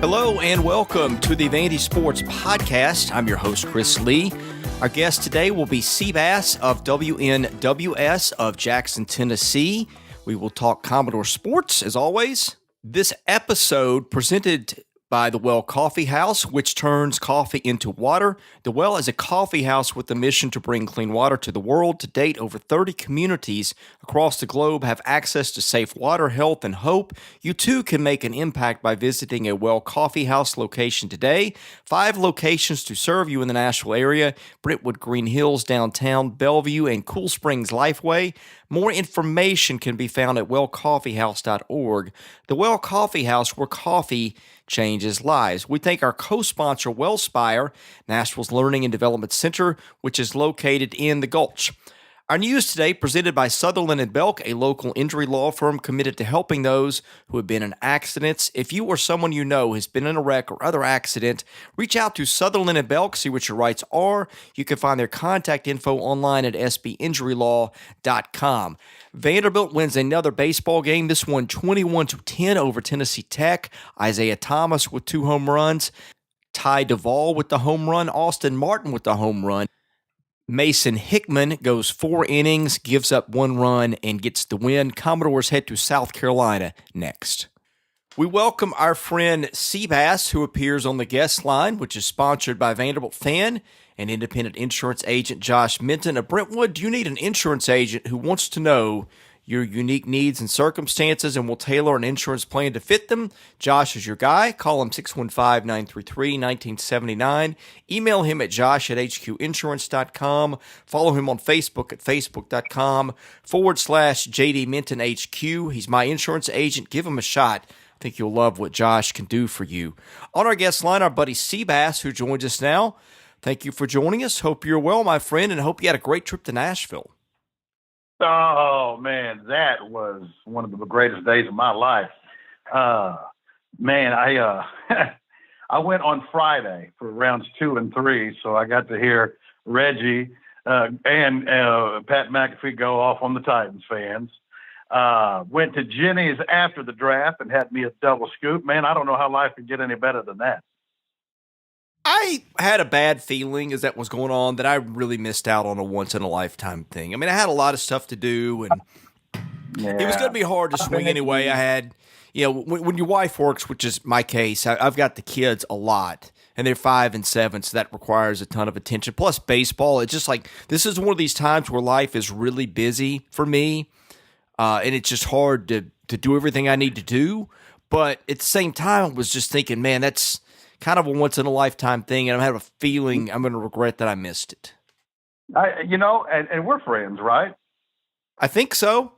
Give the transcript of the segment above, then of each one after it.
Hello and welcome to the Vandy Sports Podcast. I'm your host, Chris Lee. Our guest today will be Seabass of WNWS of Jackson, Tennessee. We will talk Commodore sports, as always. This episode presented by The Well Coffee House, which turns coffee into water. The Well is a coffee house with the mission to bring clean water to the world. To date, over 30 communities across the globe have access to safe water, health, and hope. You too can make an impact by visiting a Well Coffee House location today. 5 locations to serve you in the Nashville area: Brentwood Green Hills, downtown, Bellevue, and Cool Springs Lifeway. More information can be found at wellcoffeehouse.org. The Well Coffee House, where coffee changes lives. We thank our co-sponsor, WellSpire, Nashville's Learning and Development Center, which is located in the Gulch. Our news today presented by Sutherland & Belk, a local injury law firm committed to helping those who have been in accidents. If you or someone you know has been in a wreck or other accident, reach out to Sutherland & Belk, see what your rights are. You can find their contact info online at sbinjurylaw.com. Vanderbilt wins another baseball game, this one 21-10 over Tennessee Tech. Isaiah Thomas with 2 home runs. Ty Duvall with the home run. Austin Martin with the home run. Mason Hickman goes 4 innings, gives up 1 run, and gets the win. Commodores head to South Carolina next. We welcome our friend Seabass, who appears on the guest line, which is sponsored by Vanderbilt fan and independent insurance agent Josh Minton of Brentwood. Do you need an insurance agent who wants to know your unique needs and circumstances and will tailor an insurance plan to fit them? Josh is your guy. Call him 615-933-1979. Email him at josh@hqinsurance.com. Follow him on Facebook at facebook.com/JD Minton HQ. He's my insurance agent. Give him a shot. I think you'll love what Josh can do for you. On our guest line, our buddy Seabass, who joins us now. Thank you for joining us. Hope you're well, my friend, and hope you had a great trip to Nashville. Oh, man, that was one of the greatest days of my life. Man, I I went on Friday for rounds 2 and 3, so I got to hear Reggie and Pat McAfee go off on the Titans fans. Went to Jenny's after the draft and had me a double scoop. Man, I don't know how life could get any better than that. I had a bad feeling as that was going on that I really missed out on a once-in-a-lifetime thing. I mean, I had a lot of stuff to do, and it was going to be hard to swing anyway. I had, when your wife works, which is my case, I've got the kids a lot, and they're 5 and 7, so that requires a ton of attention. Plus baseball, it's just like, this is one of these times where life is really busy for me, and it's just hard to do everything I need to do. But at the same time, I was just thinking, man, that's kind of a once-in-a-lifetime thing, and I have a feeling I'm going to regret that I missed it. And we're friends, right? I think so.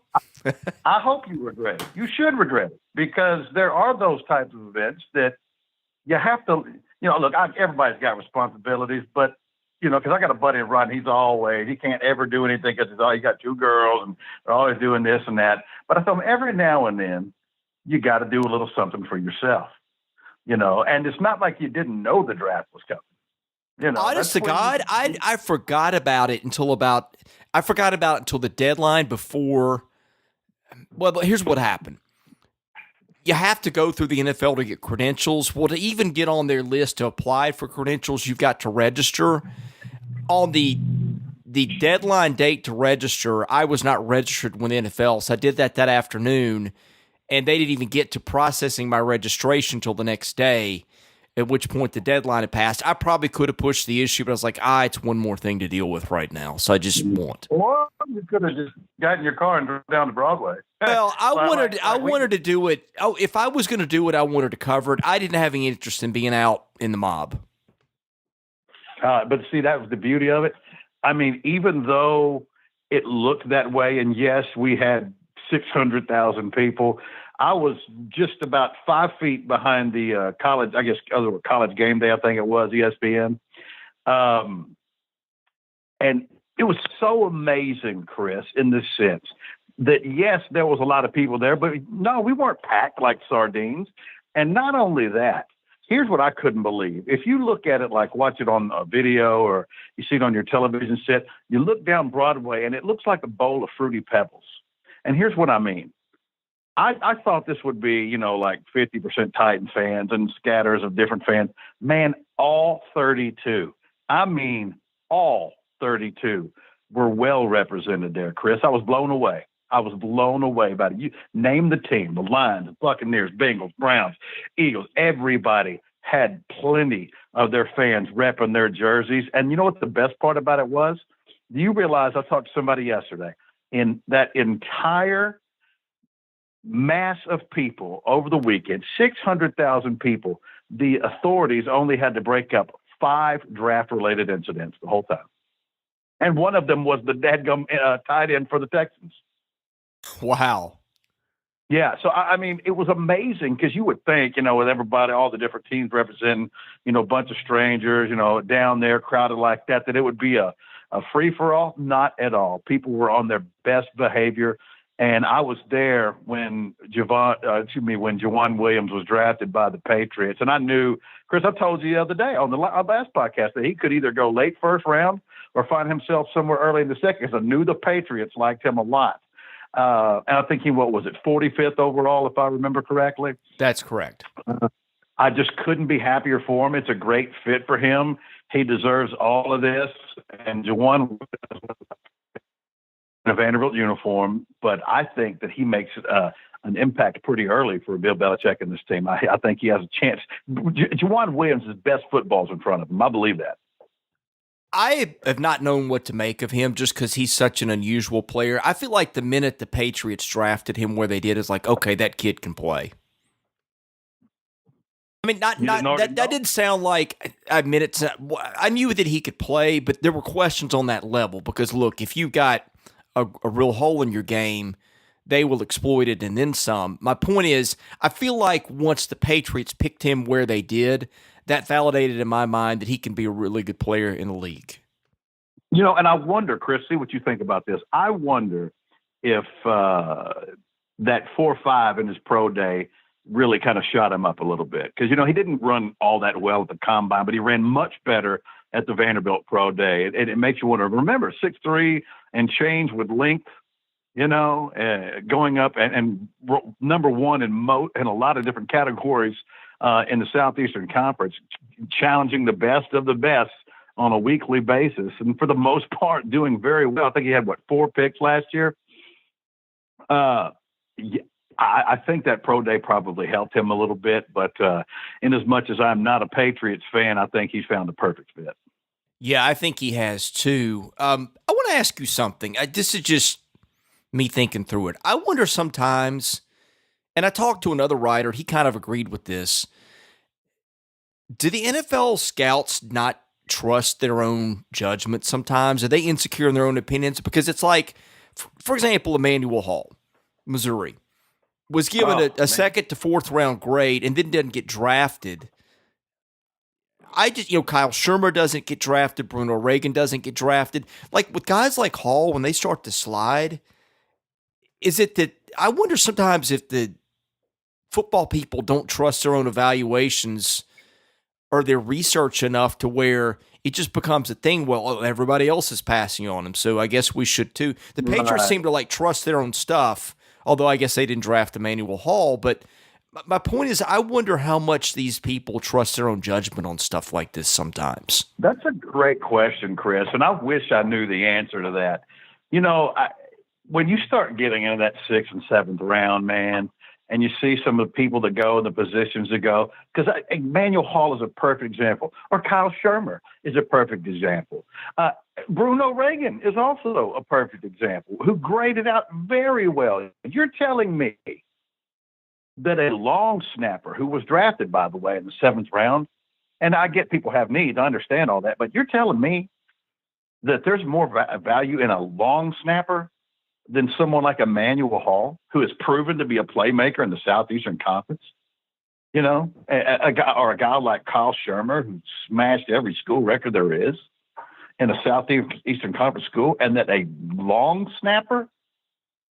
I hope you regret it. You should regret it, because there are those types of events that you have to, look, everybody's got responsibilities, but, because I got a buddy in Rod, he can't ever do anything because he got 2 girls, and they're always doing this and that. But I thought every now and then, you got to do a little something for yourself. And it's not like you didn't know the draft was coming. Honest to God, I forgot about it until the deadline before. Well, here's what happened. You have to go through the NFL to get credentials. Well, to even get on their list to apply for credentials, you've got to register. On the deadline date to register, I was not registered with the NFL, so I did that afternoon. And they didn't even get to processing my registration until the next day, at which point the deadline had passed. I probably could have pushed the issue, but I was like, it's one more thing to deal with right now, so I just won't. Or you could have just got in your car and drove down to Broadway. Well, I wanted to do it. Oh, if I was going to do it, I wanted to cover it. I didn't have any interest in being out in the mob. But see, that was the beauty of it. I mean, even though it looked that way, and yes, we had 600,000 people, I was just about 5 feet behind the college game day, I think it was, ESPN. And it was so amazing, Chris, in this sense that, yes, there was a lot of people there, but no, we weren't packed like sardines. And not only that, here's what I couldn't believe. If you look at it, like watch it on a video or you see it on your television set, you look down Broadway and it looks like a bowl of Fruity Pebbles. And here's what I mean. I thought this would be, like 50% Titan fans and scatters of different fans. Man, all 32. I mean, all 32 were well represented there, Chris. I was blown away. I was blown away by it. You name the team, the Lions, the Buccaneers, Bengals, Browns, Eagles. Everybody had plenty of their fans repping their jerseys. And you know what the best part about it was? Do you realize, I talked to somebody yesterday, in that entire mass of people over the weekend, 600,000 people, the authorities only had to break up 5 draft-related incidents the whole time. And one of them was the dadgum tight end for the Texans. Wow. Yeah, so, I mean, it was amazing because you would think, with everybody, all the different teams representing, a bunch of strangers, down there crowded like that it would be a free-for-all. Not at all. People were on their best behavior. And I was there when Jawan Williams was drafted by the Patriots. And I knew, Chris, I told you the other day on the last podcast that he could either go late first round or find himself somewhere early in the second, because I knew the Patriots liked him a lot. And I think he, 45th overall, if I remember correctly? That's correct. I just couldn't be happier for him. It's a great fit for him. He deserves all of this. And Jawan in a Vanderbilt uniform, but I think that he makes an impact pretty early for Bill Belichick and this team. I think he has a chance. Jawan Williams' best football's in front of him. I believe that. I have not known what to make of him just because he's such an unusual player. I feel like the minute the Patriots drafted him where they did is like, okay, that kid can play. I mean, that didn't sound like I knew that he could play, but there were questions on that level because, look, if you've got a real hole in your game, they will exploit it and then some. My point is, I feel like once the Patriots picked him where they did, that validated in my mind that he can be a really good player in the league. And I wonder, Chris, see what you think about this. I wonder if that 4.5 in his pro day really kind of shot him up a little bit. Because, he didn't run all that well at the combine, but he ran much better at the Vanderbilt pro day. It makes you wonder. Remember, 6'3" and change with length, going up and number one in a lot of different categories in the Southeastern Conference, challenging the best of the best on a weekly basis. And for the most part, doing very well. I think he had, 4 picks last year? I think that pro day probably helped him a little bit. But in as much as I'm not a Patriots fan, I think he's found the perfect fit. Yeah, I think he has too. I want to ask you something. This is just me thinking through it. I wonder sometimes, and I talked to another writer, he kind of agreed with this. Do the NFL scouts not trust their own judgment sometimes? Are they insecure in their own opinions? Because it's like, for example, Emmanuel Hall, Missouri, was given a second to fourth round grade and then didn't get drafted. Kyle Shermer doesn't get drafted. Bruno Reagan doesn't get drafted. Like with guys like Hall, when they start to slide, is it that I wonder sometimes if the football people don't trust their own evaluations or their research enough to where it just becomes a thing. Well, everybody else is passing on him, so I guess we should too. The Patriots seem to trust their own stuff, although I guess they didn't draft Emmanuel Hall, but my point is, I wonder how much these people trust their own judgment on stuff like this sometimes. That's a great question, Chris, and I wish I knew the answer to that. When you start getting into that 6th and 7th round, man, and you see some of the people that go and the positions that go, because Emmanuel Hall is a perfect example, or Kyle Shermer is a perfect example. Bruno Reagan is also a perfect example, who graded out very well. You're telling me that a long snapper who was drafted, by the way, in the 7th round, and I get people have needs, I understand all that, but you're telling me that there's more value in a long snapper than someone like Emmanuel Hall, who has proven to be a playmaker in the Southeastern Conference? A guy like Kyle Shermer, who smashed every school record there is in a Southeastern Conference school, and that a long snapper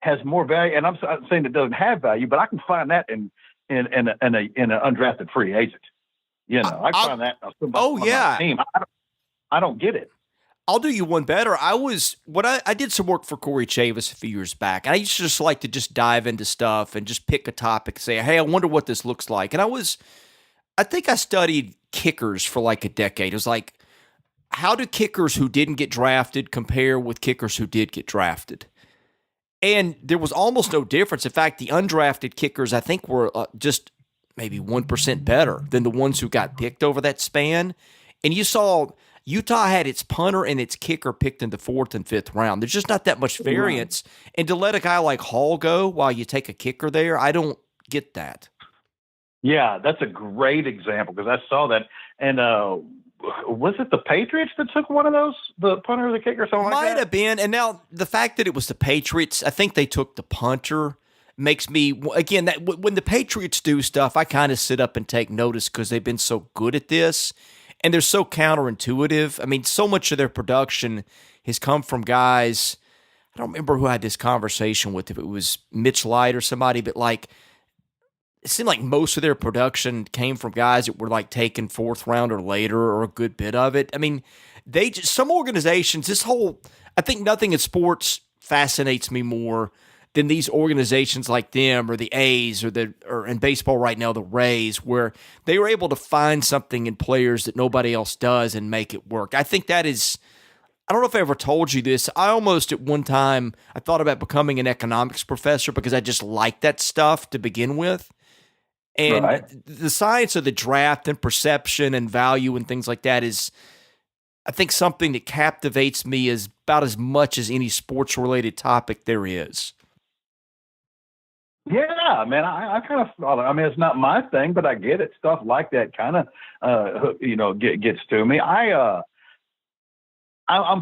has more value. And I'm not saying it doesn't have value, but I can find that in an undrafted free agent. I can find that. On my team. I don't get it. I'll do you one better. I did some work for Corey Chavis a few years back, and I used to just like to just dive into stuff and just pick a topic, and say, hey, I wonder what this looks like. And I think I studied kickers for like a decade. It was like, how do kickers who didn't get drafted compare with kickers who did get drafted? And there was almost no difference. In fact, the undrafted kickers, I think, were just maybe 1% better than the ones who got picked over that span. And you saw Utah had its punter and its kicker picked in the 4th and 5th round. There's just not that much variance. And to let a guy like Hall go while you take a kicker there, I don't get that. Yeah, that's a great example because I saw that. And was it the Patriots that took one of those, the punter or the kicker, or something like that? Might have been. And now the fact that it was the Patriots, I think they took the punter, makes me, again, that when the Patriots do stuff, I kind of sit up and take notice because they've been so good at this. And they're so counterintuitive. I mean, so much of their production has come from guys. I don't remember who I had this conversation with, if it was Mitch Light or somebody, but like, it seemed like most of their production came from guys that were like taken 4th round or later, or a good bit of it. I mean, some organizations, I think nothing in sports fascinates me more than these organizations like them, or the A's, or in baseball right now, the Rays, where they were able to find something in players that nobody else does and make it work. I think that is, I don't know if I ever told you this. I almost at one time, I thought about becoming an economics professor because I just liked that stuff to begin with. And the science of the draft and perception and value and things like that is, I think, something that captivates me as about as much as any sports-related topic there is. Yeah, man, I kind of follow. I mean, it's not my thing, but I get it. Stuff like that kind of, gets to me. I'm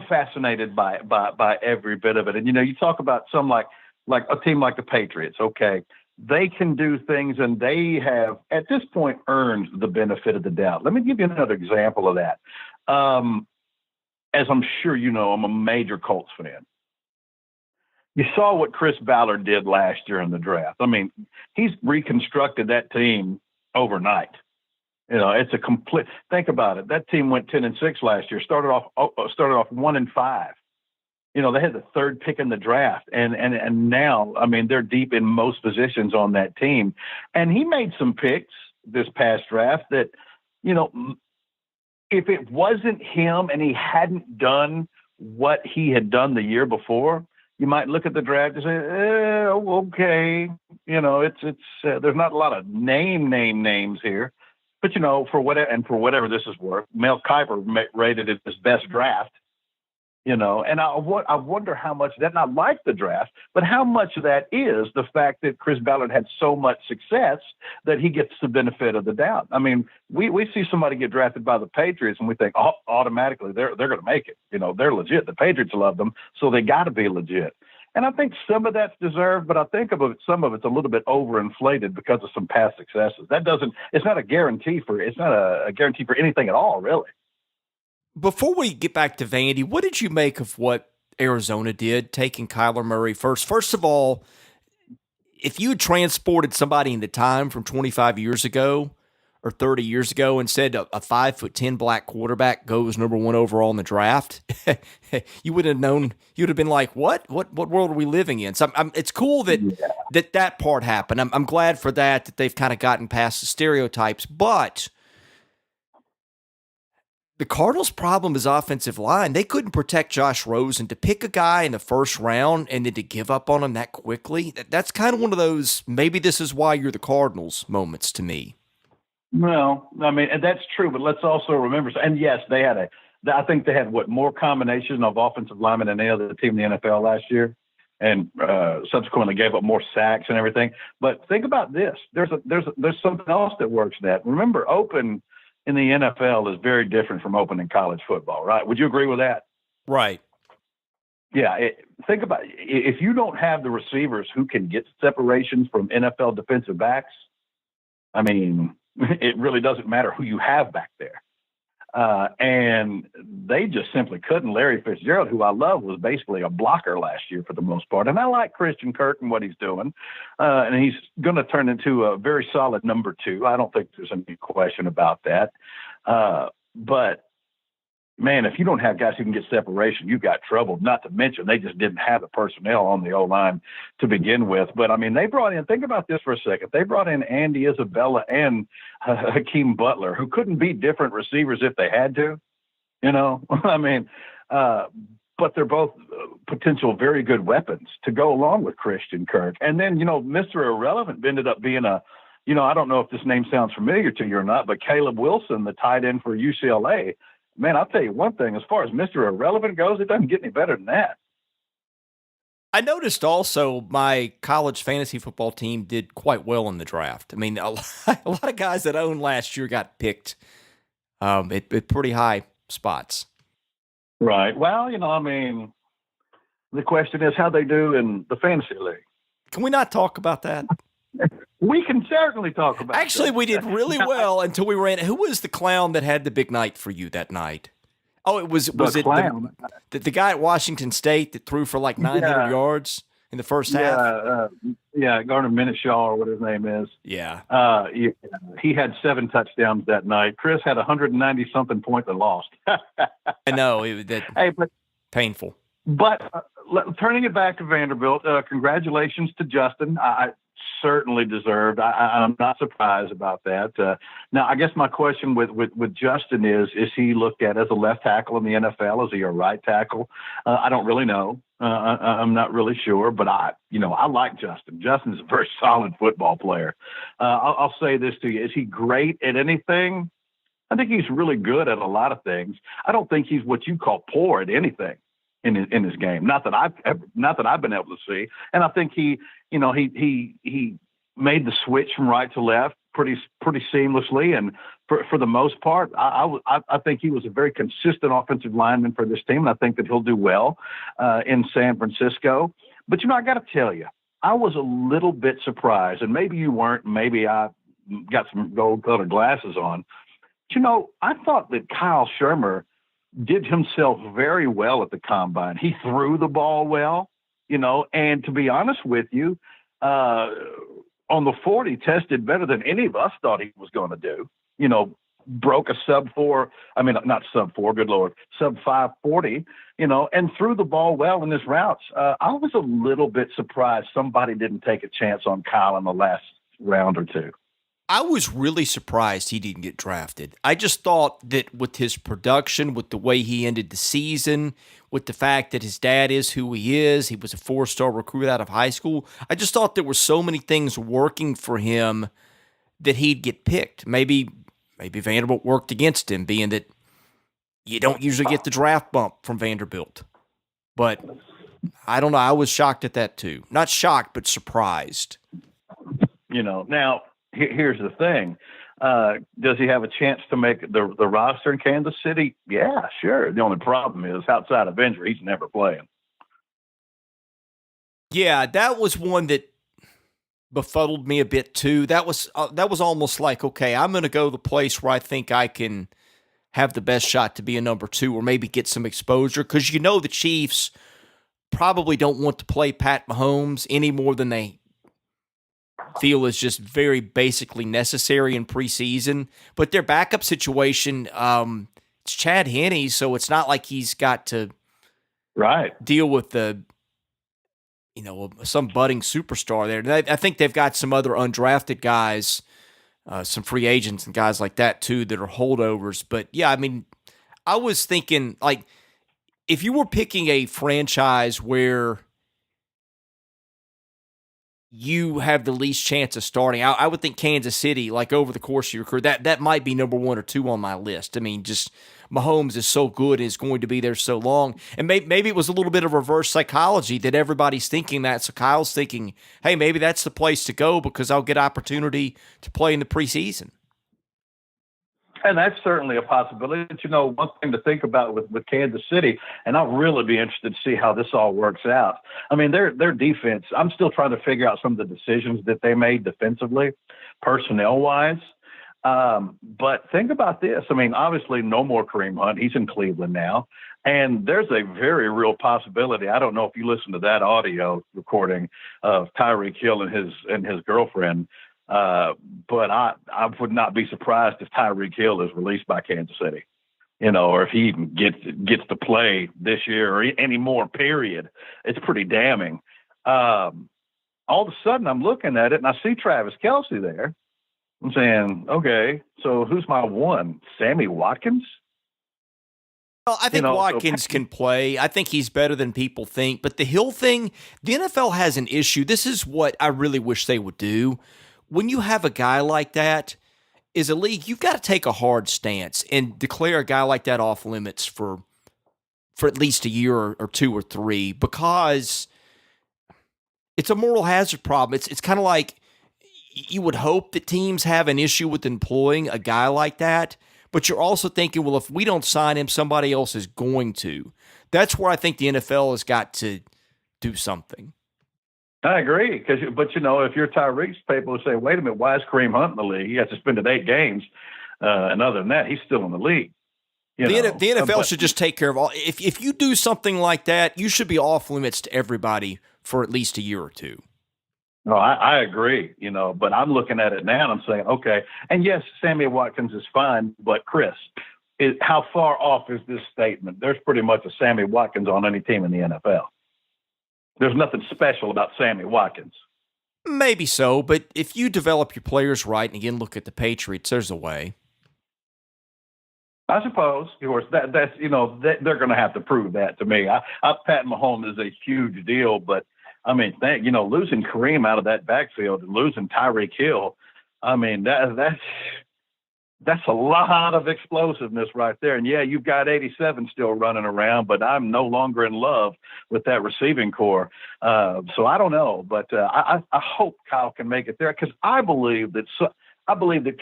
fascinated by every bit of it. And, you talk about some like a team like the Patriots. Okay, they can do things, and they have at this point earned the benefit of the doubt. Let me give you another example of that. As I'm sure you know, I'm a major Colts fan. You saw what Chris Ballard did last year in the draft. I mean, he's reconstructed that team overnight. It's a complete. Think about it. That team went 10-6 last year. Started off 1-5. They had the 3rd pick in the draft, and now, I mean, they're deep in most positions on that team. And he made some picks this past draft that, if it wasn't him and he hadn't done what he had done the year before, you might look at the draft and say, okay, it's there's not a lot of names here, but for whatever this is worth, Mel Kiper rated it his best draft, and I wonder how much that, not like the draft, but how much of that is the fact that Chris Ballard had so much success that he gets the benefit of the doubt. I mean, we see somebody get drafted by the Patriots and we think, automatically they're going to make it. They're legit. The Patriots love them, so they got to be legit. And I think some of that's deserved, but I think some of it's a little bit overinflated because of some past successes. It's not a guarantee for anything at all, really. Before we get back to Vandy, what did you make of what Arizona did, taking Kyler Murray first? First of all, if you had transported somebody into time from 25 years ago or 30 years ago and said a 5'10" black quarterback goes number 1 overall in the draft, you would have known. You'd have been like, "What? What world are we living in?" So it's cool that part happened. I'm glad for that they've kind of gotten past the stereotypes, but the Cardinals' problem is offensive line. They couldn't protect Josh Rosen. To pick a guy in the 1st round and then to give up on him that quickly, that's kind of one of those, maybe this is why you're the Cardinals moments to me. Well, I mean, and that's true, but let's also remember, and yes, I think they had more combination of offensive linemen than any other team in the NFL last year, and subsequently gave up more sacks and everything. But think about this. There's something else that works that. Remember, open in the NFL is very different from open in college football, right? Would you agree with that? Right. Yeah. Think about it. If you don't have the receivers who can get separations from NFL defensive backs, I mean, it really doesn't matter who you have back there. And they just simply couldn't. Larry Fitzgerald, who I love, was basically a blocker last year for the most part. And I like Christian Kirk and what he's doing. And he's going to turn into a very solid number 2. I don't think there's any question about that. But man, if you don't have guys who can get separation, you've got trouble. Not to mention, they just didn't have the personnel on the O-line to begin with. But, I mean, they brought in – think about this for a second. They brought in Andy Isabella and Hakeem Butler, who couldn't be different receivers if they had to, you know. I mean, but they're both potential very good weapons to go along with Christian Kirk. And then, you know, Mr. Irrelevant ended up being you know, I don't know if this name sounds familiar to you or not, but Caleb Wilson, the tight end for UCLA – man, I'll tell you one thing, as far as Mr. Irrelevant goes, it doesn't get any better than that. I noticed also my college fantasy football team did quite well in the draft. I mean, a lot of guys that owned last year got picked at pretty high spots. Right. Well, you know, I mean, the question is how they do in the fantasy league. Can we not talk about that? We can certainly talk about Actually, we did really well until we ran. Who was the clown that had the big night for you that night? Oh, was it the guy at Washington State that threw for like 900 yards in the first half? Garner Minshew or what his name is. Yeah. He had 7 touchdowns that night. Chris had 190-something points and lost. I know. Painful. But turning it back to Vanderbilt, congratulations to Justin. I certainly deserved. I'm not surprised about that. Now, I guess my question with Justin is he looked at as a left tackle in the NFL? Is he a right tackle? I don't really know. I'm not really sure, but I like Justin. Justin's a very solid football player. I'll say this to you. Is he great at anything? I think he's really good at a lot of things. I don't think he's what you call poor at anything in his game. Not that I've been able to see. And I think he made the switch from right to left pretty seamlessly. And for the most part, I think he was a very consistent offensive lineman for this team. And I think that he'll do well in San Francisco. But, I got to tell you, I was a little bit surprised, and maybe you weren't. Maybe I got some gold-colored glasses on. But, I thought that Kyle Shermer did himself very well at the combine. He threw the ball well, and to be honest with you, on the 40 tested better than any of us thought he was going to do. Broke a sub 5 40, and threw the ball well in his routes. I was a little bit surprised somebody didn't take a chance on Kyle in the last round or two. I was really surprised he didn't get drafted. I just thought that with his production, with the way he ended the season, with the fact that his dad is who he is, he was a 4-star recruit out of high school, I just thought there were so many things working for him that he'd get picked. Maybe Vanderbilt worked against him, being that you don't usually get the draft bump from Vanderbilt. But I don't know. I was shocked at that too. Not shocked, but surprised. Now, here's the thing. Does he have a chance to make the roster in Kansas City? Yeah, sure. The only problem is outside of injury, he's never playing. Yeah, that was one that befuddled me a bit too. That was almost like, okay, I'm going to go the place where I think I can have the best shot to be a number 2 or maybe get some exposure, because the Chiefs probably don't want to play Pat Mahomes any more than they feel is just very basically necessary in preseason. But their backup situation, it's Chad Henne, so it's not like he's got to deal with some budding superstar there. I think they've got some other undrafted guys, some free agents and guys like that too that are holdovers. But yeah, I was thinking, like, if you were picking a franchise where you have the least chance of starting, I would think Kansas City, like, over the course of your career, that might be number 1 or 2 on my list. Just Mahomes is so good, is going to be there so long. And maybe it was a little bit of reverse psychology that everybody's thinking that. So Kyle's thinking, hey, maybe that's the place to go because I'll get opportunity to play in the preseason. And that's certainly a possibility. But one thing to think about with Kansas City, and I'll really be interested to see how this all works out. Their defense, I'm still trying to figure out some of the decisions that they made defensively, personnel-wise. But think about this. Obviously no more Kareem Hunt. He's in Cleveland now. And there's a very real possibility. I don't know if you listen to that audio recording of Tyreek Hill and his girlfriend, but I would not be surprised if Tyreek Hill is released by Kansas City. or if he even gets to play this year or any more, period. It's pretty damning. All of a sudden, I'm looking at it, and I see Travis Kelce there. I'm saying, okay, so who's my one? Sammy Watkins? Well, I think Watkins can play. I think he's better than people think. But the Hill thing, the NFL has an issue. This is what I really wish they would do. When you have a guy like that, as a league, you've got to take a hard stance and declare a guy like that off limits for at least a year or two or three, because it's a moral hazard problem. It's kind of like you would hope that teams have an issue with employing a guy like that, but you're also thinking, well, if we don't sign him, somebody else is going to. That's where I think the NFL has got to do something. I agree, but if you're Tyreek's, people will say, wait a minute, why is Kareem Hunt in the league? He has suspended 8 games, and other than that, he's still in the league. The NFL should just take care of all. If you do something like that, you should be off limits to everybody for at least a year or two. No, I agree, but I'm looking at it now and I'm saying, okay, and yes, Sammy Watkins is fine, but Chris, how far off is this statement? There's pretty much a Sammy Watkins on any team in the NFL. There's nothing special about Sammy Watkins. Maybe so, but if you develop your players right, and again, look at the Patriots, there's a way. I suppose, of course, that's they're going to have to prove that to me. Pat Mahomes is a huge deal, but I mean, losing Kareem out of that backfield and losing Tyreek Hill, I mean, that's a lot of explosiveness right there. And yeah, you've got 87 still running around, but I'm no longer in love with that receiving core. So I don't know, but I hope Kyle can make it there, because I believe that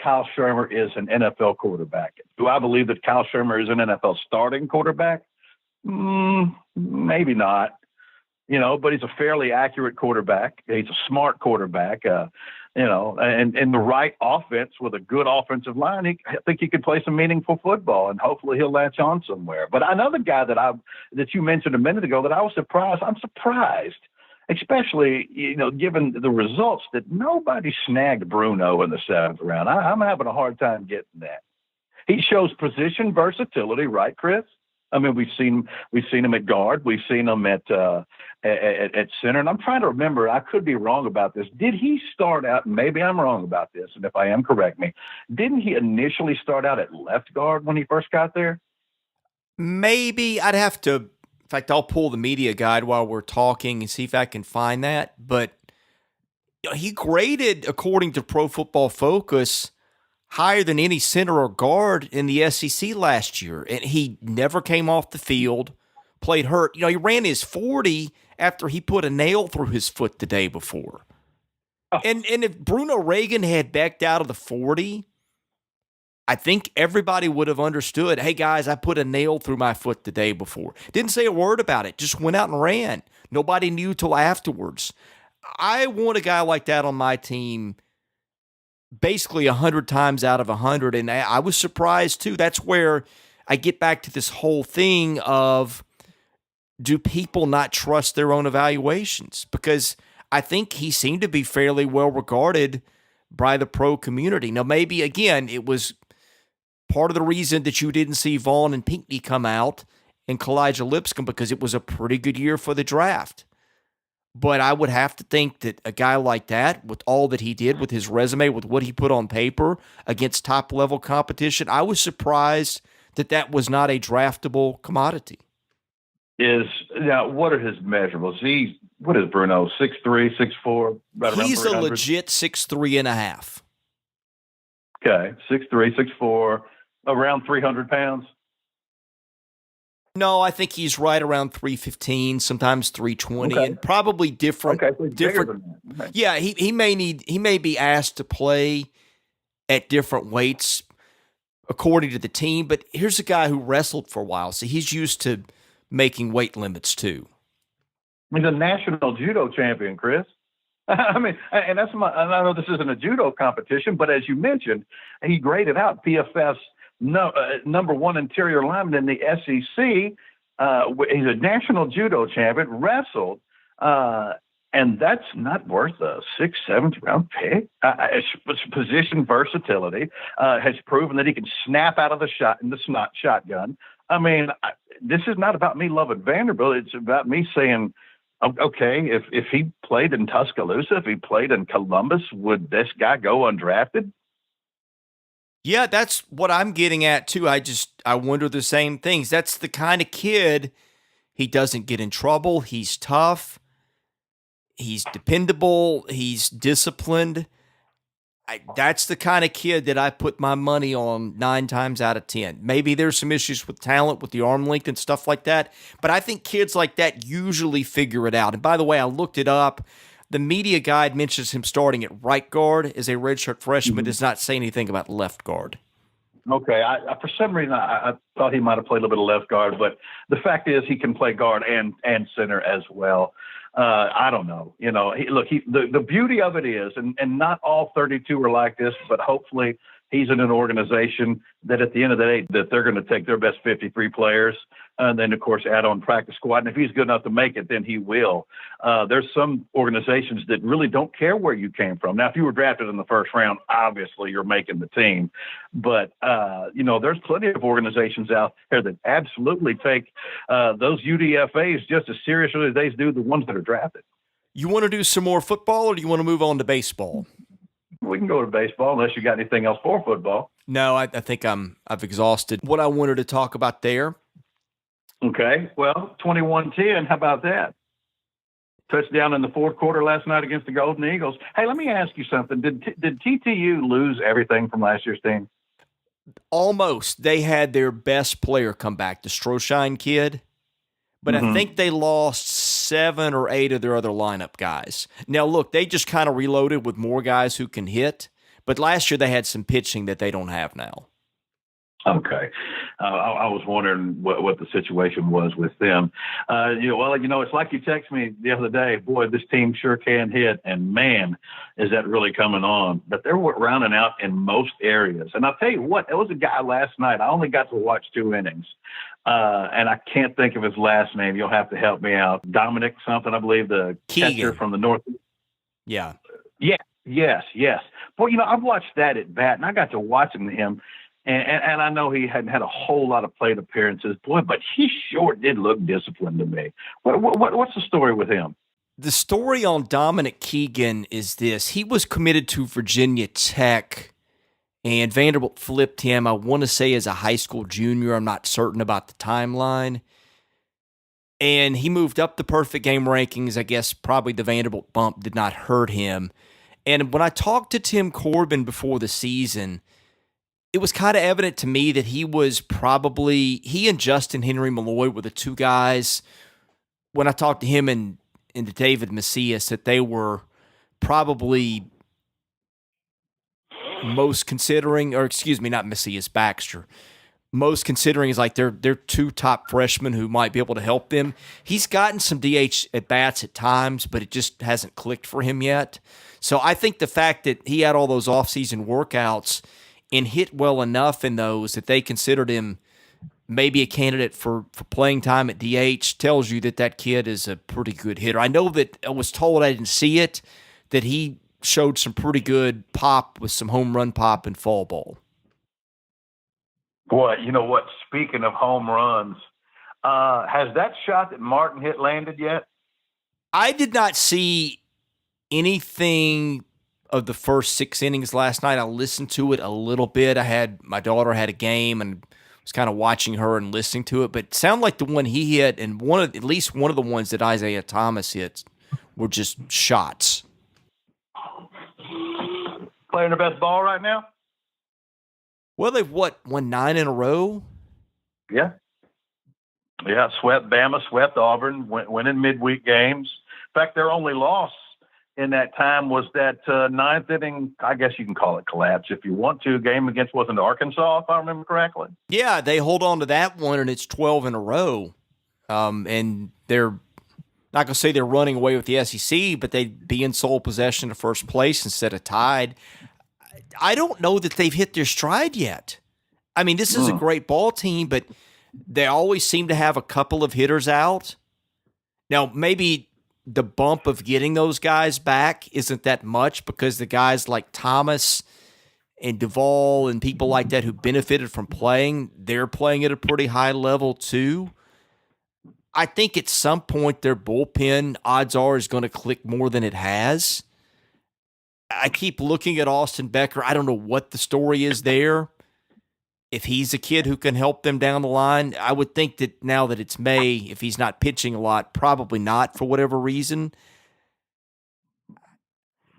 Kyle Shermer is an NFL quarterback. Do I believe that Kyle Shermer is an NFL starting quarterback? Maybe not. But he's a fairly accurate quarterback. He's a smart quarterback, and in the right offense with a good offensive line, I think he could play some meaningful football, and hopefully he'll latch on somewhere. But another guy that you mentioned a minute ago that I was surprised, especially, given the results, that nobody snagged Bruno in the 7th round. I'm having a hard time getting that. He shows position versatility, right, Chris? I mean, we've seen him at guard. We've seen him at center. And I'm trying to remember, I could be wrong about this. Did he start out, maybe I'm wrong about this, and if I am, correct me. Didn't he initially start out at left guard when he first got there? Maybe. I'd have to, in fact, I'll pull the media guide while we're talking and see if I can find that. But he graded, according to Pro Football Focus, higher than any center or guard in the SEC last year. And he never came off the field, played hurt. He ran his 40 after he put a nail through his foot the day before. Oh. And if Bruno Reagan had backed out of the 40, I think everybody would have understood, hey, guys, I put a nail through my foot the day before. Didn't say a word about it, just went out and ran. Nobody knew till afterwards. I want a guy like that on my team basically 100 times out of 100, and I was surprised too. That's where I get back to this whole thing of, do people not trust their own evaluations? Because I think he seemed to be fairly well regarded by the pro community. Now, maybe, again, it was part of the reason that you didn't see Vaughn and Pinckney come out and Kalijah Lipscomb, because it was a pretty good year for the draft. But I would have to think that a guy like that, with all that he did, with his resume, with what he put on paper against top-level competition, I was surprised that was not a draftable commodity. Now, what are his measurables? What is Bruno, 6'3", 6'4"? He's a legit 6'3" and a half. Okay, 6'3", 6'4", around 300 pounds? No, I think he's right around 315, sometimes 320, okay. And probably different. Okay, so different. Okay. Yeah, he may be asked to play at different weights according to the team. But here's a guy who wrestled for a while, so he's used to making weight limits too. He's a national judo champion, Chris. I mean, and I know this isn't a judo competition, but as you mentioned, he graded out PFF's number one interior lineman in the SEC. He's a national judo champion, wrestled, And that's not worth a sixth, seventh round pick. It's position versatility. Has proven that he can snap out of the shotgun. I mean, this is not about me loving Vanderbilt. It's about me saying, okay, if he played in Tuscaloosa, if he played in Columbus, would this guy go undrafted? Yeah, that's what I'm getting at too. I wonder the same things. That's the kind of kid. He doesn't get in trouble. He's tough. He's dependable. He's disciplined. That's the kind of kid that I put my money on 9 times out of 10. Maybe there's some issues with talent, with the arm length and stuff like that, but I think kids like that usually figure it out. And by the way, I looked it up. The media guide mentions him starting at right guard as a redshirt freshman. Does not say anything about left guard. Okay, for some reason I thought he might have played a little bit of left guard, but the fact is he can play guard and center as well. I don't know. The beauty of it is, and not all 32 are like this, but hopefully he's in an organization that at the end of the day, that they're going to take their best 53 players and then, of course, add on practice squad. And if he's good enough to make it, then he will. There's some organizations that really don't care where you came from. Now, if you were drafted in the first round, obviously you're making the team. But, there's plenty of organizations out there that absolutely take those UDFAs just as seriously as they do the ones that are drafted. You want to do some more football, or do you want to move on to baseball? We can go to baseball unless you got anything else for football. No, I think I've exhausted what I wanted to talk about there. Okay, well, 21-10, how about that? Touchdown in the fourth quarter last night against the Golden Eagles. Hey, let me ask you something. Did TTU lose everything from last year's team? Almost. They had their best player come back, the Stroshine kid. But I think they lost 7 or 8 of their other lineup guys. Now, look, they just kind of reloaded with more guys who can hit. But last year they had some pitching that they don't have now. Okay. I was wondering what the situation was with them. It's like you texted me the other day, boy, this team sure can hit, and man, is that really coming on. But they're rounding out in most areas. And I'll tell you what, there was a guy last night. I only got to watch 2 innings, and I can't think of his last name. You'll have to help me out. Dominic something, I believe, the catcher from the North. Yeah. Yeah. Yes. Boy, I've watched that at bat, and I got to watching him. And I know he hadn't had a whole lot of plate appearances, boy, but he sure did look disciplined to me. What's the story with him? The story on Dominic Keegan is this. He was committed to Virginia Tech, and Vanderbilt flipped him, I want to say, as a high school junior. I'm not certain about the timeline. And he moved up the perfect game rankings. I guess probably the Vanderbilt bump did not hurt him. And when I talked to Tim Corbin before the season, it was kind of evident to me that he and Justin Henry Malloy were the 2 guys, when I talked to him and to David Macias, that they were probably most considering, or excuse me, not Macias, Baxter, most considering is like they're 2 top freshmen who might be able to help them. He's gotten some DH at bats at times, but it just hasn't clicked for him yet. So I think the fact that he had all those offseason workouts and hit well enough in those that they considered him maybe a candidate for playing time at DH tells you that kid is a pretty good hitter. I know that I was told, I didn't see it, that he showed some pretty good pop with some home run pop in fall ball. Boy, you know what? Speaking of home runs, has that shot that Martin hit landed yet? I did not see anything of the first 6 innings last night. I listened to it a little bit. My daughter had a game and was kind of watching her and listening to it, but it sounded like the one he hit and at least one of the ones that Isaiah Thomas hit were just shots. Playing their best ball right now? Well, they've won 9 in a row? Yeah. Yeah, swept Bama, swept Auburn, winning midweek games. In fact, their only loss in that time was that 9th inning, I guess you can call it collapse if you want to, game against, wasn't Arkansas, if I remember correctly? Yeah, they hold on to that one, and it's 12 in a row. And they're not going to say they're running away with the SEC, but they'd be in sole possession of first place instead of tied. I don't know that they've hit their stride yet. I mean, this is a great ball team, but they always seem to have a couple of hitters out. Now, maybe the bump of getting those guys back isn't that much because the guys like Thomas and Duvall and people like that who benefited from playing, they're playing at a pretty high level too. I think at some point their bullpen, odds are, is going to click more than it has. I keep looking at Austin Becker. I don't know what the story is there. If he's a kid who can help them down the line, I would think that now that it's May, if he's not pitching a lot, probably not for whatever reason.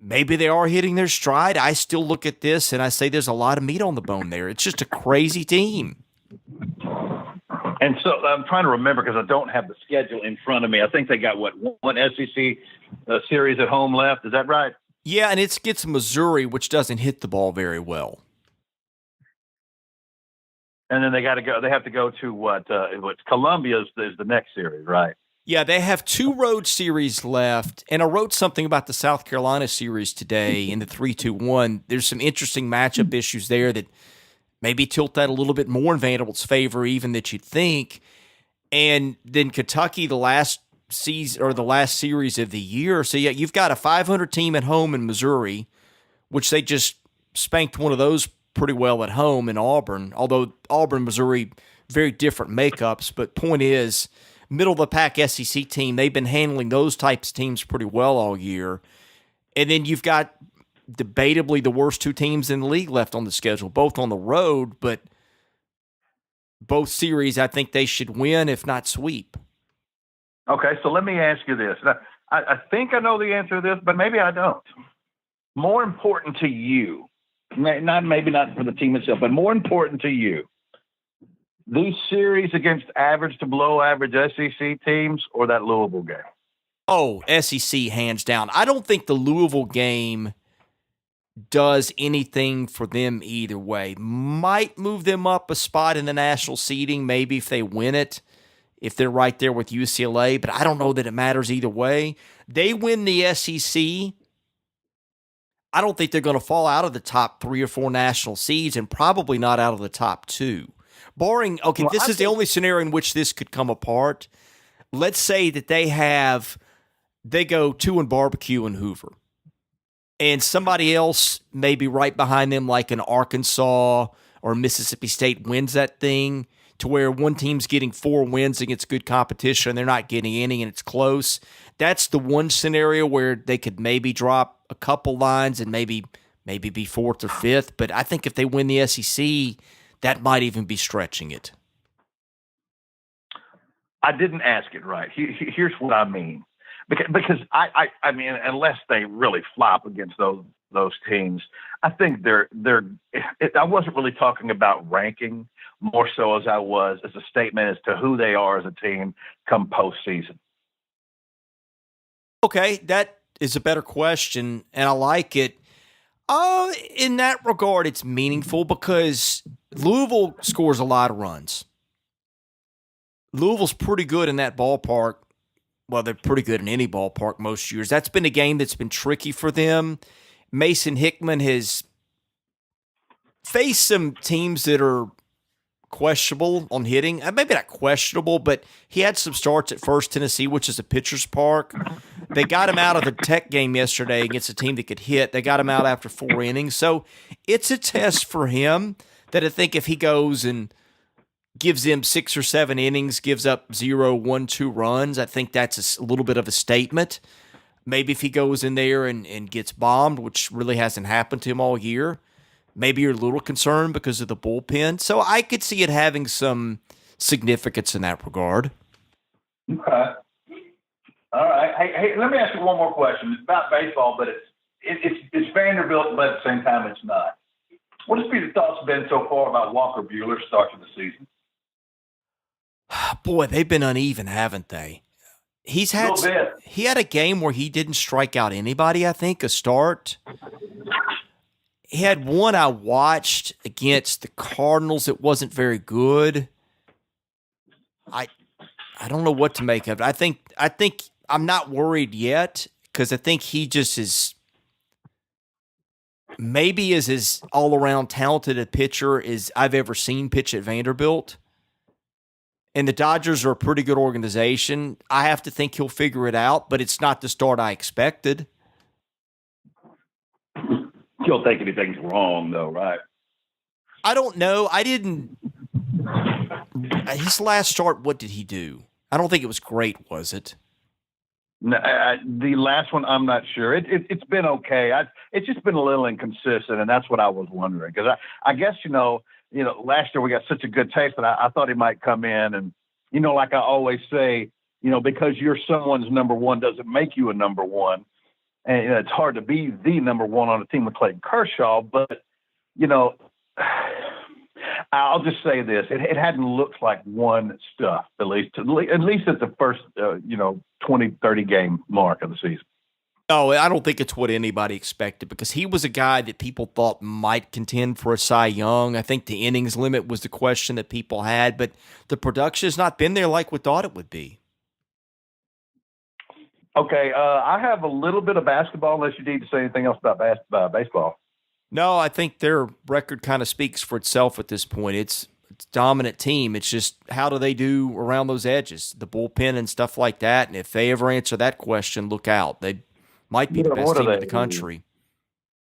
Maybe they are hitting their stride. I still look at this and I say there's a lot of meat on the bone there. It's just a crazy team. And so I'm trying to remember because I don't have the schedule in front of me. I think they got, one SEC series at home left. Is that right? Yeah, and it's against Missouri, which doesn't hit the ball very well. And then they have to go to what Columbia is the next series, right? Yeah, they have 2 road series left, and I wrote something about the South Carolina series today in the 3-2-1. There's some interesting matchup issues there that maybe tilt that a little bit more in Vanderbilt's favor even that you'd think. And then Kentucky, the last season or the last series of the year. So yeah, you've got a 500 team at home in Missouri, which they just spanked one of those pretty well at home in Auburn. Although Auburn, Missouri, very different makeups. But point is, middle of the pack SEC team, they've been handling those types of teams pretty well all year. And then you've got debatably the worst 2 teams in the league left on the schedule, both on the road, but both series I think they should win, if not sweep. Okay, so let me ask you this. Now, I think I know the answer to this, but maybe I don't. More important to you, maybe not for the team itself, but more important to you, these series against average to below average SEC teams or that Louisville game? Oh, SEC hands down. I don't think the Louisville game does anything for them either way. Might move them up a spot in the national seeding, maybe if they win it, if they're right there with UCLA, but I don't know that it matters either way. They win the SEC. I don't think they're going to fall out of the top 3 or 4 national seeds and probably not out of the top 2. Barring, okay, well, this is the only scenario in which this could come apart. Let's say that they go 2 in barbecue and Hoover. And somebody else maybe right behind them, like an Arkansas or Mississippi State, wins that thing to where one team's getting 4 wins against good competition and they're not getting any and it's close. That's the one scenario where they could maybe drop a couple lines and maybe be 4th or 5th. But I think if they win the SEC, that might even be stretching it. I didn't ask it right. Here's what I mean. Because I mean, unless they really flop against those teams, I think I wasn't really talking about ranking more so as I was as a statement as to who they are as a team come postseason. Okay, that is a better question, and I like it. In that regard, it's meaningful because Louisville scores a lot of runs. Louisville's pretty good in that ballpark. Well, they're pretty good in any ballpark most years. That's been a game that's been tricky for them. Mason Hickman has faced some teams that are questionable on hitting. Maybe not questionable, but he had some starts at First Tennessee, which is a pitcher's park. They got him out of the Tech game yesterday against a team that could hit. They got him out after 4 innings. So it's a test for him that I think if he goes and gives them 6 or 7 innings, gives up 0, 1, 2 runs, I think that's a little bit of a statement. Maybe if he goes in there and gets bombed, which really hasn't happened to him all year, maybe you're a little concerned because of the bullpen. So I could see it having some significance in that regard. Okay. All right. Hey, let me ask you one more question. It's about baseball, but it's Vanderbilt, but at the same time it's not. What has your thoughts been so far about Walker Buehler's start to the season? Boy, they've been uneven, haven't they? He had a game where he didn't strike out anybody, I think, a start. He had one I watched against the Cardinals. It wasn't very good. I don't know what to make of it. I think I'm not worried yet because I think he just is maybe is as all-around talented a pitcher as I've ever seen pitch at Vanderbilt. and the Dodgers are a pretty good organization. I have to think he'll figure it out, but it's not the start I expected. You don't think anything's wrong, though, right? I don't know. His last start, what did he do? I don't think it was great, was it? No, the last one, I'm not sure. It's been okay. It's just been a little inconsistent, and that's what I was wondering. Because I guess, last year we got such a good taste that I thought he might come in. And, like I always say, because you're someone's number one doesn't make you a number one. And it's hard to be the number one on a team with Clayton Kershaw. But, I'll just say this. It hadn't looked like one stuff, at least at the first, 20, 30 game mark of the season. No, I don't think it's what anybody expected because he was a guy that people thought might contend for a Cy Young. I think the innings limit was the question that people had, but the production has not been there like we thought it would be. Okay, I have a little bit of basketball unless you need to say anything else about baseball. No, I think their record kind of speaks for itself at this point. It's a dominant team. It's just how do they do around those edges, the bullpen and stuff like that. And if they ever answer that question, look out. They might be the best team in the country.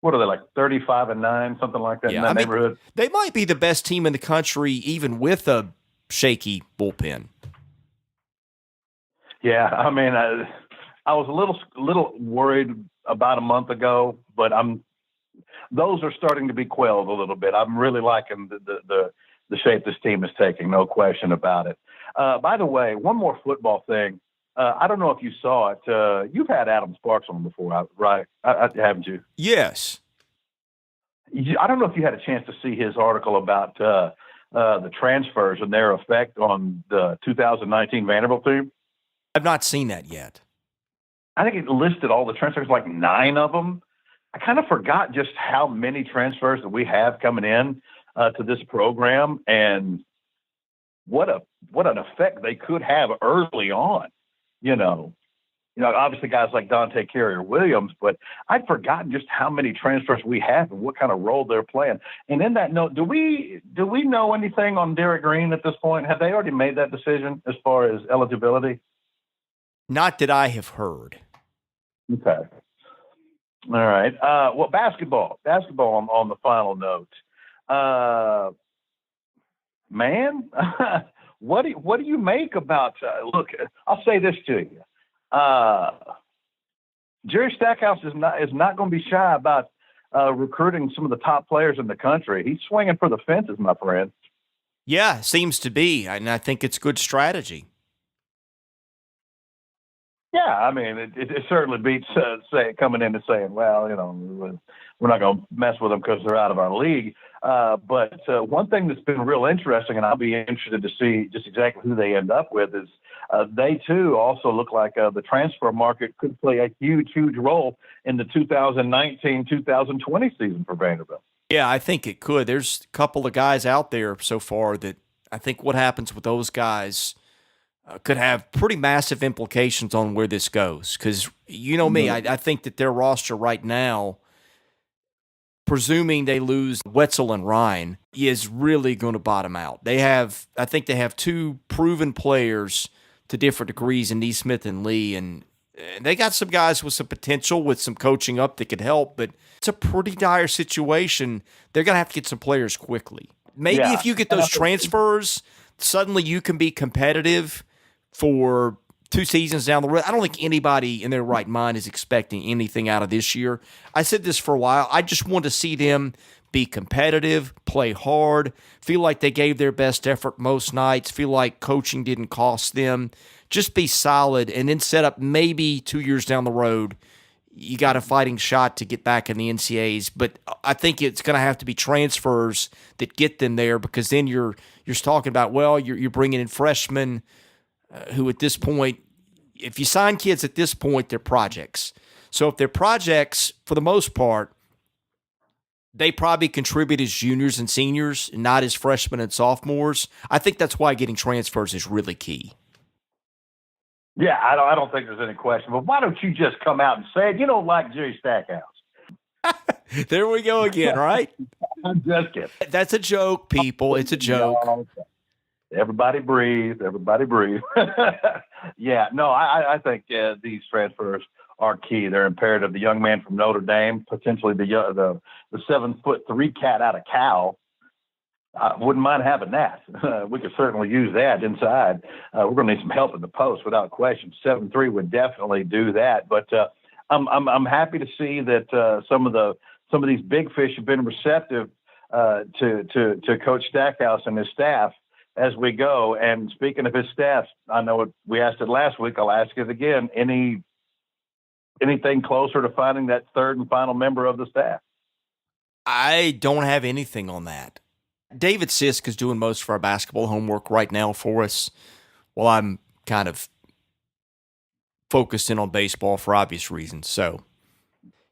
What are they, like 35-9, something like that in that neighborhood? They might be the best team in the country even with a shaky bullpen. Yeah, I mean, I was a little worried about a month ago, but those are starting to be quelled a little bit. I'm really liking the shape this team is taking, no question about it. By the way, one more football thing. I don't know if you saw it. You've had Adam Sparks on before, right? Haven't you? Yes. I don't know if you had a chance to see his article about the transfers and their effect on the 2019 Vanderbilt team. I've not seen that yet. I think it listed all the transfers, like 9 of them. I kind of forgot just how many transfers that we have coming in to this program and what an effect they could have early on. Obviously guys like Dante Carrier-Williams, but I'd forgotten just how many transfers we have and what kind of role they're playing. And in that note, do we know anything on Derek Green at this point? Have they already made that decision as far as eligibility? Not that I have heard. Okay. All right. Well, basketball on the final note. Man, what do you make about? Look, I'll say this to you. Jerry Stackhouse is not going to be shy about recruiting some of the top players in the country. He's swinging for the fences, my friend. Yeah, seems to be, and I think it's good strategy. Yeah, I mean, it certainly beats coming in and saying, well, we're not going to mess with them because they're out of our league. But one thing that's been real interesting, and I'll be interested to see just exactly who they end up with, is they, too, also look like the transfer market could play a huge, huge role in the 2019-2020 season for Vanderbilt. Yeah, I think it could. There's a couple of guys out there so far that I think what happens with those guys could have pretty massive implications on where this goes. Because me, I think that their roster right now, presuming they lose Wetzel and Ryan, is really going to bottom out. I think they have 2 proven players to different degrees in Neesmith and Lee, and they got some guys with some potential with some coaching up that could help, but it's a pretty dire situation. They're going to have to get some players quickly. Maybe if you get those transfers, suddenly you can be competitive for 2 seasons down the road. I don't think anybody in their right mind is expecting anything out of this year. I said this for a while. I just want to see them be competitive, play hard, feel like they gave their best effort most nights, feel like coaching didn't cost them. Just be solid and then set up maybe 2 years down the road. You got a fighting shot to get back in the NCAAs, but I think it's going to have to be transfers that get them there because then you're talking about, well, you're bringing in freshmen who at this point, if you sign kids at this point, they're projects. So if they're projects, for the most part, they probably contribute as juniors and seniors, and not as freshmen and sophomores. I think that's why getting transfers is really key. Yeah, I don't think there's any question. But why don't you just come out and say it? You don't like Jerry Stackhouse. There we go again, right? I'm just kidding. That's a joke, people. It's a joke. Everybody breathe. Everybody breathe. Yeah, no, I think these transfers are key. They're imperative. The young man from Notre Dame, potentially the 7'3" cat out of Cal. I wouldn't mind having that. We could certainly use that inside. We're going to need some help in the post without question. 7'3" would definitely do that. But I'm happy to see that some of these big fish have been receptive to Coach Stackhouse and his staff as we go. And speaking of his staff, I know we asked it last week. I'll ask it again. Anything closer to finding that third and final member of the staff? I don't have anything on that. David Sisk is doing most of our basketball homework right now for us, while I'm kind of focused in on baseball for obvious reasons. So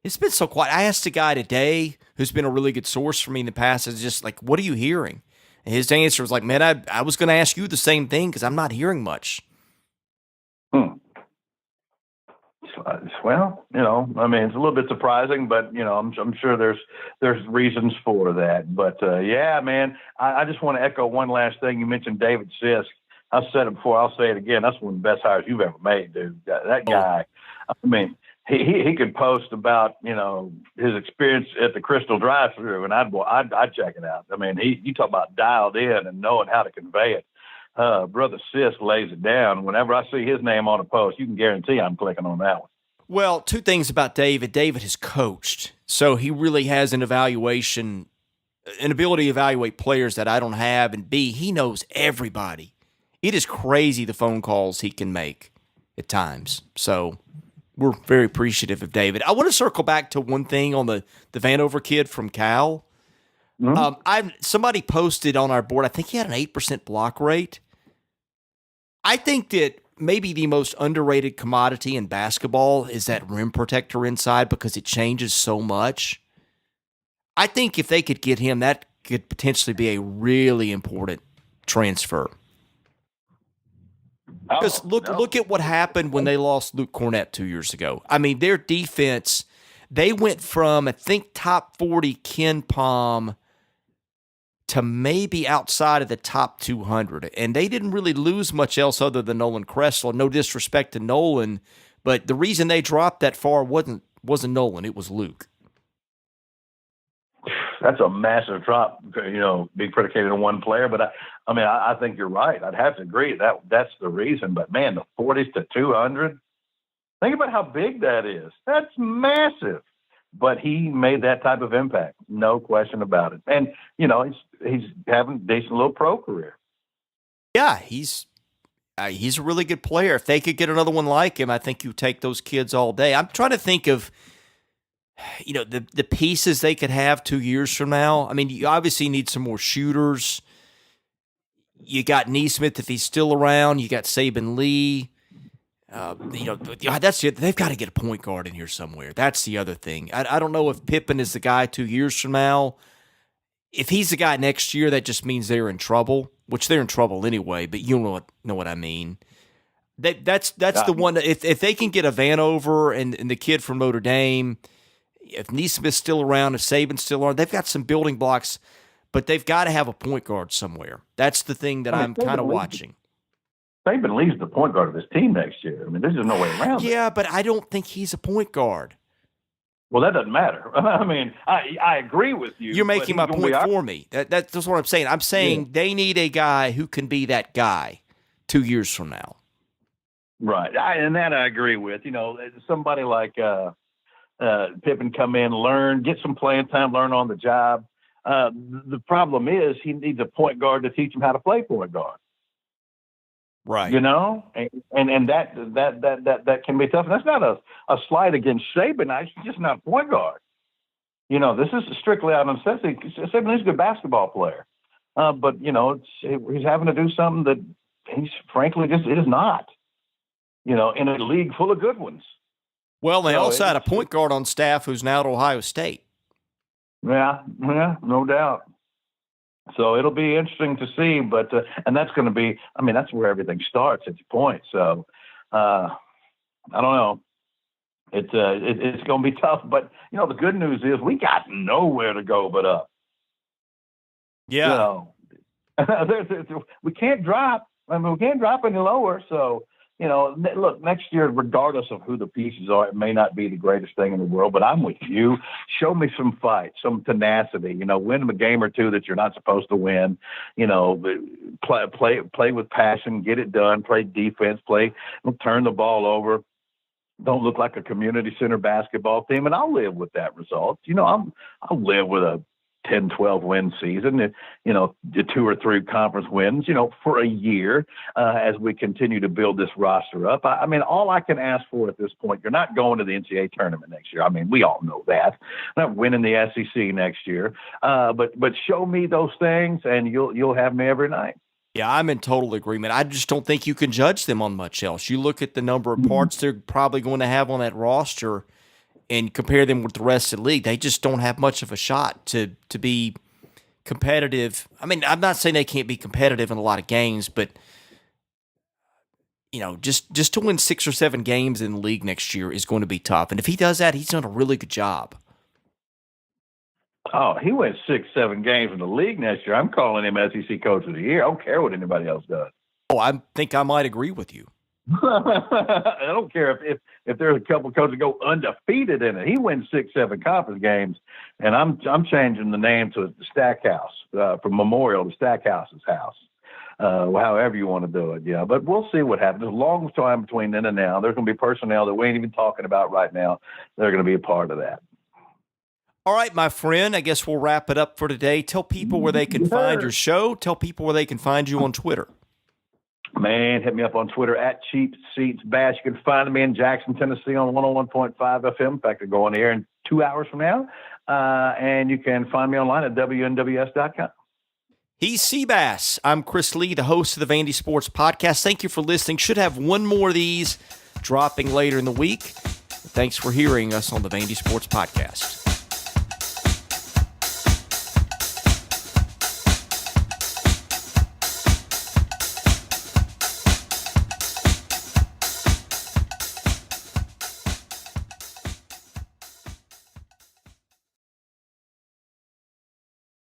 it's been so quiet. I asked a guy today who's been a really good source for me in the past, is just like, what are you hearing? And his answer was like, man, I was going to ask you the same thing because I'm not hearing much. Well, I mean, it's a little bit surprising, but I'm sure there's reasons for that. But yeah, man, I just want to echo one last thing. You mentioned David Sisk. I've said it before. I'll say it again. That's one of the best hires you've ever made, dude. That guy. I mean, he could post about his experience at the Crystal drive-thru, and I'd check it out. I mean, you talk about dialed in and knowing how to convey it. Brother Sisk lays it down. Whenever I see his name on a post, you can guarantee I'm clicking on that one. Well, two things about David. David has coached, so he really has an ability to evaluate players that I don't have, and B, he knows everybody. It is crazy the phone calls he can make at times. So we're very appreciative of David. I want to circle back to one thing on the Vanover kid from Cal. Mm-hmm. Somebody posted on our board, I think he had an 8% block rate. I think that maybe the most underrated commodity in basketball is that rim protector inside because it changes so much. I think if they could get him, that could potentially be a really important transfer. Because look at what happened when they lost Luke Cornett 2 years ago. I mean, their defense, they went from, I think, top 40 Ken Pom to maybe outside of the top 200. And they didn't really lose much else other than Nolan Kressel. No disrespect to Nolan, but the reason they dropped that far wasn't Nolan, it was Luke. That's a massive drop, being predicated on one player. But I think you're right. I'd have to agree that's the reason. But man, the 40s to 200, think about how big that is. That's massive. But he made that type of impact, no question about it. And he's having a decent little pro career. Yeah, he's a really good player. If they could get another one like him, I think you take those kids all day. I'm trying to think of the pieces they could have 2 years from now. I mean, you obviously need some more shooters. You got Neesmith if he's still around. You got Saban Lee. That's it. They've got to get a point guard in here somewhere. That's the other thing. I don't know if Pippen is the guy 2 years from now. If he's the guy next year, that just means they're in trouble, which they're in trouble anyway. But you know what I mean. That's the one. If they can get a Vanover and the kid from Notre Dame, if Neesmith's still around, if Saban's still around, they've got some building blocks. But they've got to have a point guard somewhere. That's the thing that I'm kind of watching. Saban Lee's the point guard of this team next year. I mean, there's just no way around it. Yeah, but I don't think he's a point guard. Well, that doesn't matter. I mean, I agree with you. You're making my point for me. That's what I'm saying. I'm saying they need a guy who can be that guy 2 years from now. Right. And that I agree with. Somebody like Pippen come in, learn, get some playing time, learn on the job. The problem is he needs a point guard to teach him how to play point guard. Right. And that can be tough. And that's not a slight against Saban. He's just not a point guard. This is strictly out of necessity. Saban is a good basketball player. But he's having to do something that he's frankly just is not, in a league full of good ones. Well, they also had a point guard on staff who's now at Ohio State. Yeah, no doubt. So it'll be interesting to see, but and that's going to be, that's where everything starts at the point. So I don't know. It's going to be tough, but the good news is we got nowhere to go but up. Yeah. We can't drop. I mean, we can't drop any lower. So, look, next year, regardless of who the pieces are, it may not be the greatest thing in the world, but I'm with you. Show me some fight, some tenacity, win a game or two that you're not supposed to win, play with passion, get it done, play defense, turn the ball over. Don't look like a community center basketball team. And I'll live with that result. I'll live with a 10, 12 win season, the 2 or 3 conference wins, for a year as we continue to build this roster up. I mean, all I can ask for at this point, you're not going to the NCAA tournament next year. I mean, we all know that. Not winning the SEC next year. But show me those things and you'll have me every night. Yeah, I'm in total agreement. I just don't think you can judge them on much else. You look at the number of parts they're probably going to have on that roster and compare them with the rest of the league. They just don't have much of a shot to be competitive. I mean, I'm not saying they can't be competitive in a lot of games, but just to win 6 or 7 games in the league next year is going to be tough. And if he does that, he's done a really good job. Oh, he wins 6, 7 games in the league next year. I'm calling him SEC Coach of the Year. I don't care what anybody else does. Oh, I think I might agree with you. I don't care if there's a couple of coaches that go undefeated in it. He wins 6, 7 conference games, and I'm changing the name to the Stackhouse from Memorial to Stackhouse's house. However you want to do it, yeah. But we'll see what happens. There's a long time between then and now. There's going to be personnel that we ain't even talking about right now. They're going to be a part of that. All right, my friend, I guess we'll wrap it up for today. Tell people where they can find your show. Tell people where they can find you on Twitter. Man, hit me up on Twitter at Cheap Seats Bass. You can find me in Jackson, Tennessee on 101.5 FM. In fact, I go on the air in 2 hours from now. And you can find me online at WNWS.com. He's Seabass. I'm Chris Lee, the host of the Vandy Sports Podcast. Thank you for listening. Should have one more of these dropping later in the week. Thanks for hearing us on the Vandy Sports Podcast.